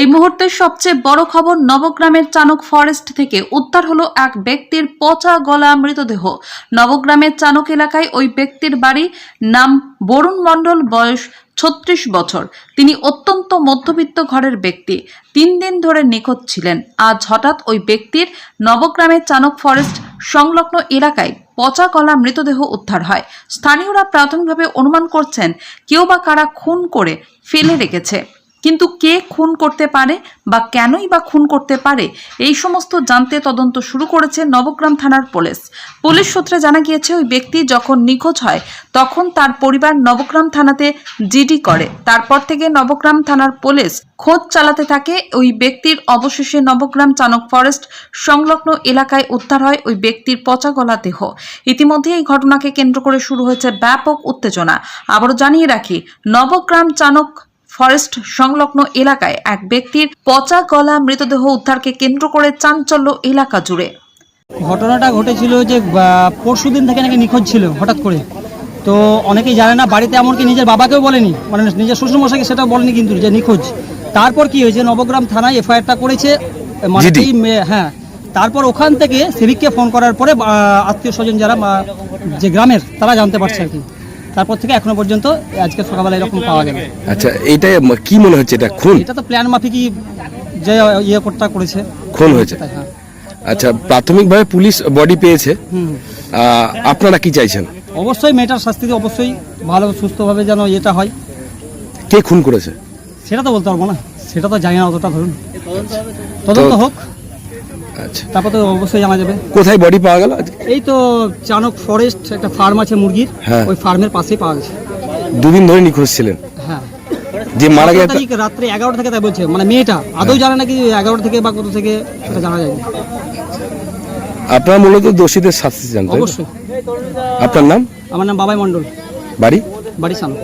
এই মুহূর্তের সবচেয়ে বড় খবর, নবগ্রামের চানক ফরেস্ট থেকে উদ্ধার হলো এক ব্যক্তির পচা গলা মৃতদেহ। নবগ্রামের চানক এলাকায় ওই ব্যক্তির বাড়ি, নাম বরুণ মণ্ডল, বয়স 36 বছর। তিনি অত্যন্ত মধ্যবিত্ত ঘরের ব্যক্তি, 3 দিন ধরে নিখোঁজ ছিলেন। আজ হঠাৎ ওই ব্যক্তির নবগ্রামের চানক ফরেস্ট সংলগ্ন এলাকায় পচা গলা মৃতদেহ উদ্ধার হয়। স্থানীয়রা প্রাথমিকভাবে অনুমান করছেন কেউ বা কারা খুন করে ফেলে রেখেছে, কিন্তু কে খুন করতে পারে বা কেনই বা খুন করতে পারে এই সমস্ত জানতে তদন্ত শুরু করেছে নবগ্রাম থানার পুলিশ সূত্রে জানা গিয়েছে, ওই ব্যক্তি যখন নিখোঁজ হয় তখন তার পরিবার নবগ্রাম থানাতে জিডি করে। তারপর থেকে নবগ্রাম থানার পুলিশ খোঁজ চালাতে থাকে ওই ব্যক্তির। অবশেষে নবগ্রাম চানক ফরেস্ট সংলগ্ন এলাকায় উদ্ধার হয় ওই ব্যক্তির পচা গলা দেহ। ইতিমধ্যে এই ঘটনাকে কেন্দ্র করে শুরু হয়েছে ব্যাপক উত্তেজনা। আবারও জানিয়ে রাখি, নবগ্রাম চানক ফরেস্ট সংলগ্ন এলাকায় এক ব্যক্তির পচা গলা মৃতদেহ উদ্ধারকে কেন্দ্র করে চাঞ্চল্য এলাকা জুড়ে। ঘটনাটা ঘটেছিল যে পরশুদিন থেকে নাকি নিখোঁজ ছিল হঠাৎ করে। তো অনেকেই জানে না, বাড়িতে এমনকি নিজের বাবাকেও বলেনি, মানে নিজের শ্বশুরমশাইকে সেটা বলেনি কিন্তু যে নিখোঁজ। তারপর কি হয়েছে, নবগ্রাম থানায় এফআইআরটা করেছে, মানে হ্যাঁ। তারপর ওখান থেকে সিভিককে ফোন করার পরে আত্মীয় স্বজন যারা যে গ্রামের তারা জানতে পারছে আর কি। তারপর থেকে এখনো পর্যন্ত আজকে সকালবেলা এরকম পাওয়া গেল। আচ্ছা, এইটা কি মনে হচ্ছে, এটা খুন? এটা তো প্ল্যান মাফিকই যে করতে করেছে, খুন হয়েছে। হ্যাঁ। আচ্ছা, প্রাথমিকভাবে পুলিশ বডি পেয়েছে, আপনারা কি চাইছেন? অবশ্যই মেয়েটার শাস্তি অবশ্যই ভালো সুস্থভাবে যেন এটা হয়। কে খুন করেছে সেটা তো বলতে পারবো না, সেটা তো জানি না অতটা, ধরুন তদন্ত হোক। আচ্ছা, তারপর তো অবশ্যই জানা যাবে। কোথায় বডি পাওয়া গেল? এই তো চানক ফরেস্ট একটা ফার্ম আছে মুরগির, ওই ফার্মের পাশেই পাওয়া গেছে। 2 দিন ধরে নিখোঁজ ছিলেন? হ্যাঁ। যে মারা গেছে রাত্রে 11টা থেকে তাই বলছে, মানে মেয়েটা আদৌ জানে নাকি 11টা থেকে বা কত থেকে সেটা জানা যায়নি। আপনারা মূলত দোষীদের শাস্তি চান? অবশ্যই। আপনার নাম? আমার নাম বাবাই মণ্ডল। বাড়ি সামনে।